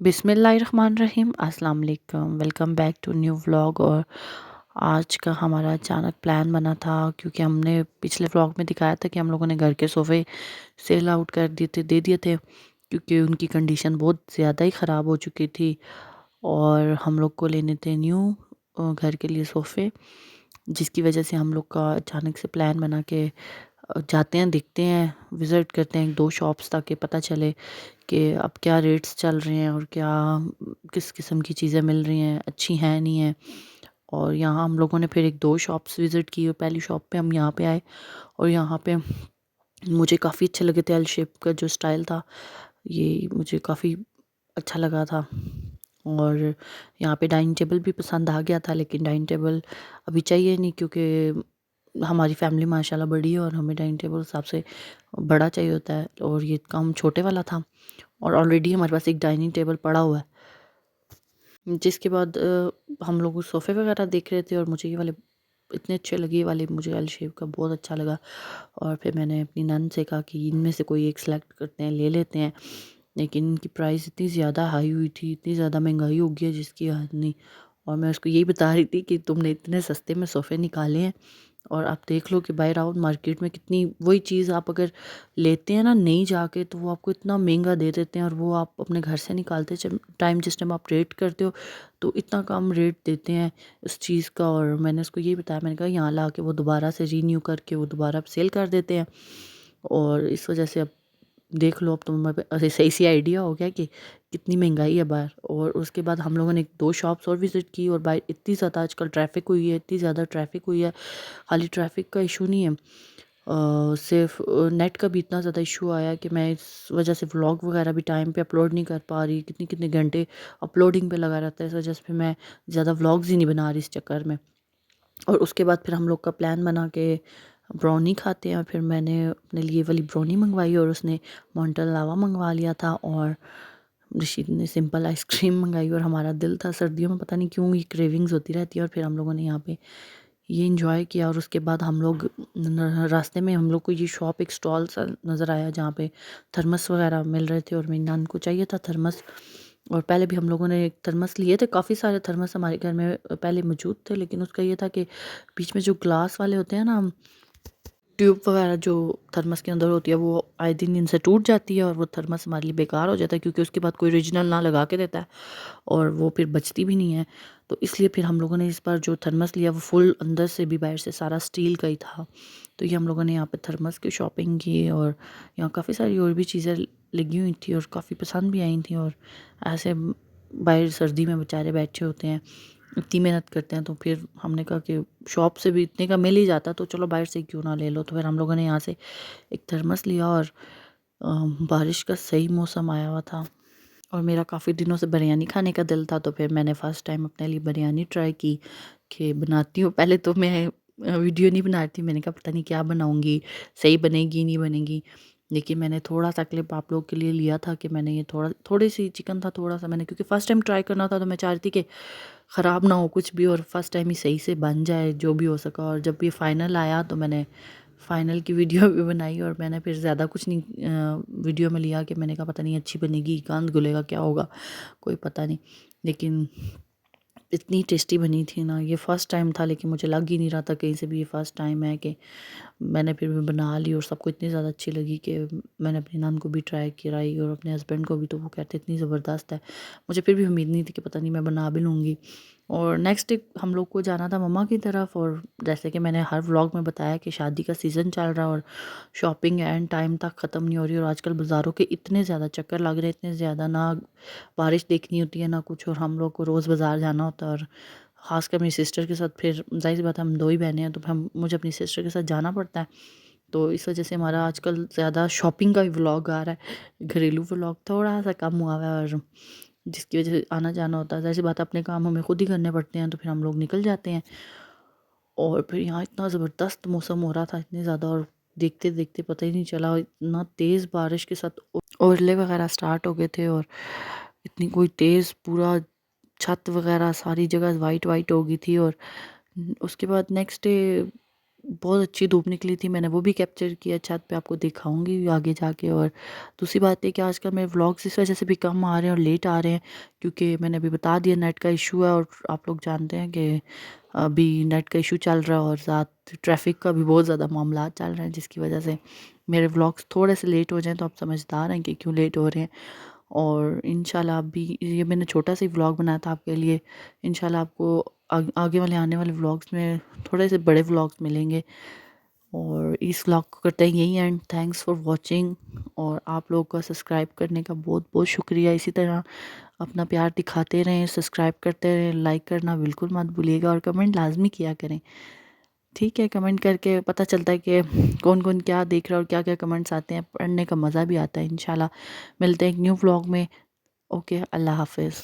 बिस्मिल्लाहिर्रहमानिर्रहीम अस्सलाम वालेकुम। Welcome back to new vlog. और आज का हमारा अचानक प्लान बना था क्योंकि हमने पिछले व्लॉग में दिखाया था कि हम लोगों ने घर के सोफ़े सेल आउट कर दिए थे, दे दिए थे, क्योंकि उनकी कंडीशन बहुत ज़्यादा ही ख़राब हो चुकी थी और हम लोग को लेने थे न्यू घर के लिए सोफ़े, जिसकी वजह से हम लोग का अचानक से प्लान बना के जाते हैं, देखते हैं, विज़िट करते हैं 1-2 शॉप्स ताकि पता चले कि अब क्या रेट्स चल रहे हैं और क्या किस किस्म की चीज़ें मिल रही हैं, अच्छी हैं नहीं हैं। और यहाँ हम लोगों ने फिर 1-2 शॉप्स विज़िट की और पहली शॉप पे हम यहाँ पे आए और यहाँ पे मुझे काफ़ी अच्छे लगे थे। एल शेप का जो स्टाइल था, ये मुझे काफ़ी अच्छा लगा था। और यहाँ पे डाइनिंग टेबल भी पसंद आ गया था, लेकिन डाइनिंग टेबल अभी चाहिए नहीं क्योंकि हमारी फैमिली माशाल्लाह बड़ी है और हमें डाइनिंग टेबल हिसाब से बड़ा चाहिए होता है और ये काम छोटे वाला था और ऑलरेडी हमारे पास एक डाइनिंग टेबल पड़ा हुआ है। जिसके बाद हम लोग सोफ़े वगैरह देख रहे थे और मुझे ये वाले इतने अच्छे लगे, ये वाले मुझे एल शेप का बहुत अच्छा लगा। और फिर मैंने अपनी नंद से कहा कि इनमें से कोई एक सेलेक्ट करते हैं, ले लेते हैं। लेकिन इनकी प्राइस इतनी ज़्यादा हाई हुई थी, इतनी ज़्यादा महंगाई हो गई है जिसकी हद नहीं। और मैं उसको यही बता रही थी कि तुमने इतने सस्ते में सोफ़े निकाले हैं और आप देख लो कि बाय राउंड मार्केट में कितनी वही चीज़ आप अगर लेते हैं ना नहीं जाके, तो वो आपको इतना महंगा दे देते हैं और वो आप अपने घर से निकालते टाइम जिस टाइम आप रेट करते हो तो इतना कम रेट देते हैं उस चीज़ का। और मैंने उसको ये बताया, मैंने कहा यहाँ ला के वो दोबारा से रीन्यू करके वो दोबारा सेल कर देते हैं और इस वजह से अब देख लो, अब तुम्हें सही सी आइडिया हो गया कि कितनी महंगाई है बाहर। और उसके बाद हम लोगों ने 1-2 शॉप्स और विज़िट की और बाहर इतनी ज़्यादा आजकल ट्रैफिक हुई है, इतनी ज़्यादा ट्रैफिक हुई है। खाली ट्रैफिक का इशू नहीं है, सिर्फ नेट का भी इतना ज़्यादा इशू आया कि मैं इस वजह से व्लॉग वगैरह भी टाइम पे अपलोड नहीं कर पा रही। कितने कितने घंटे अपलोडिंग पे लगा रहता है, इस वजह से फिर मैं ज़्यादा व्लॉग्स ही नहीं बना रही इस चक्कर में। और उसके बाद फिर हम लोग का प्लान बना के ब्राउनी खाते हैं और फिर मैंने अपने लिए वाली ब्राउनी मंगवाई और उसने माउंटेन लावा मंगवा लिया था और रशीद ने सिंपल आइसक्रीम मंगाई। और हमारा दिल था, सर्दियों में पता नहीं क्यों ये क्रेविंग्स होती रहती है। और फिर हम लोगों ने यहाँ पे ये इंजॉय किया और उसके बाद हम लोग रास्ते में हम लोग को ये शॉप एक स्टॉल सा नज़र आया जहाँ पे थर्मस वगैरह मिल रहे थे और मेरी नान को चाहिए था थर्मस। और पहले भी हम लोगों ने एक थर्मस लिए थे, काफ़ी सारे थर्मस हमारे घर में पहले मौजूद थे, लेकिन उसका ये था कि बीच में जो ग्लास वाले होते हैं ना, ट्यूब वगैरह जो थर्मस के अंदर होती है वो आए दिन इनसे टूट जाती है और वो थर्मस हमारे लिए बेकार हो जाता है क्योंकि उसके बाद कोई ओरिजिनल ना लगा के देता है और वो फिर बचती भी नहीं है। तो इसलिए फिर हम लोगों ने इस बार जो थर्मस लिया वो फुल अंदर से भी बाहर से सारा स्टील का ही था। तो ये हम लोगों ने यहाँ पे थर्मस की शॉपिंग की और यहाँ काफ़ी सारी और भी चीज़ें लगी हुई थी और काफ़ी पसंद भी आई थी। और ऐसे बाहर सर्दी में बेचारे बैठे होते हैं, इतनी मेहनत करते हैं, तो फिर हमने कहा कि शॉप से भी इतने का मिल ही जाता तो चलो बाहर से क्यों ना ले लो। तो फिर हम लोगों ने यहाँ से एक थर्मस लिया और बारिश का सही मौसम आया हुआ था और मेरा काफ़ी दिनों से बिरयानी खाने का दिल था, तो फिर मैंने फ़र्स्ट टाइम अपने लिए बिरयानी ट्राई की कि बनाती हूँ। पहले तो मैं वीडियो नहीं बना रही थी, मैंने कहा पता नहीं क्या बनाऊँगी, सही बनेगी नहीं बनेगी। लेकिन मैंने थोड़ा-सा क्लिप आप लोग के लिए लिया था कि मैंने ये थोड़ी-सी चिकन था, थोड़ा-सा मैंने, क्योंकि फ़र्स्ट टाइम ट्राई करना था तो मैं चाह रही थी कि ख़राब ना हो कुछ भी और फर्स्ट टाइम ही सही से बन जाए जो भी हो सका। और जब ये फ़ाइनल आया तो मैंने फ़ाइनल की वीडियो भी बनाई और मैंने फिर ज़्यादा कुछ नहीं वीडियो में लिया कि मैंने कहा पता नहीं अच्छी बनेगी, कांद घुलेगा, क्या होगा, कोई पता नहीं। लेकिन इतनी टेस्टी बनी थी ना, ये फ़र्स्ट टाइम था लेकिन मुझे लग ही नहीं रहा था कहीं से भी ये फ़र्स्ट टाइम है कि मैंने फिर भी बना ली और सबको इतनी ज़्यादा अच्छी लगी कि मैंने अपनी नान को भी ट्राई कराई और अपने हस्बैंड को भी, तो वो कहते इतनी ज़बरदस्त है। मुझे फिर भी उम्मीद नहीं थी कि पता नहीं मैं बना भी लूँगी। और नेक्स्ट डे हम लोग को जाना था मम्मा की तरफ और जैसे कि मैंने हर व्लॉग में बताया कि शादी का सीज़न चल रहा है और शॉपिंग एंड टाइम तक ख़त्म नहीं हो रही और आजकल बाज़ारों के इतने ज़्यादा चक्कर लग रहे हैं, इतने ज़्यादा, ना बारिश देखनी होती है ना कुछ, और हम लोग को रोज़ बाज़ार जाना होता है। और ख़ासकर मेरी सिस्टर के साथ, फिर ज़ाहिर सी बात है हम 2 ही बहनें हैं तो हम मुझे अपनी सिस्टर के साथ जाना पड़ता है। तो इस वजह से हमारा आजकल ज़्यादा शॉपिंग का ही व्लॉग आ रहा है, घरेलू व्लॉग थोड़ा-सा कम हुआ हुआ है। और जिसकी वजह से आना जाना होता है, ज़ाहिर सी बात है अपने काम हमें खुद ही करने पड़ते हैं, तो फिर हम लोग निकल जाते हैं। और फिर यहाँ इतना ज़बरदस्त मौसम हो रहा था, इतने ज़्यादा, और देखते-देखते पता ही नहीं चला, इतना तेज़ बारिश के साथ ओले वगैरह स्टार्ट हो गए थे और इतनी कोई तेज़, पूरा छत वगैरह सारी जगह वाइट वाइट हो गई थी। और उसके बाद नेक्स्ट डे बहुत अच्छी धूप निकली थी, मैंने वो भी कैप्चर किया, छत पे आपको दिखाऊंगी आगे जाके। और दूसरी बात है कि आजकल मेरे व्लॉग्स इस वजह से भी कम आ रहे हैं और लेट आ रहे हैं, क्योंकि मैंने अभी बता दिया नेट का इशू है, और आप लोग जानते हैं कि अभी नेट का इशू चल रहा है और साथ ट्रैफिक का भी बहुत ज़्यादा मामला चल रहे हैं, जिसकी वजह से मेरे व्लॉग्स थोड़े से लेट हो जाएं, तो आप समझदार हैं कि क्यों लेट हो रहे हैं। और इंशाल्लाह अभी ये मैंने छोटा सा व्लॉग बनाया था आपके लिए, इंशाल्लाह आपको आगे वाले आने वाले व्लॉग्स में थोड़े से बड़े व्लॉग्स मिलेंगे। और इस व्लॉग को करते हैं यही एंड। थैंक्स फॉर वॉचिंग, और आप लोगों का सब्सक्राइब करने का बहुत बहुत शुक्रिया। इसी तरह अपना प्यार दिखाते रहें, सब्सक्राइब करते रहें, लाइक करना बिल्कुल मत भूलिएगा, और कमेंट लाजमी किया करें। ठीक है, कमेंट करके पता चलता है कि कौन कौन क्या देख रहा है और क्या क्या कमेंट्स आते हैं, पढ़ने का मज़ा भी आता है। इंशाल्लाह मिलते हैं एक न्यू व्लॉग में। ओके, अल्लाह हाफिज़।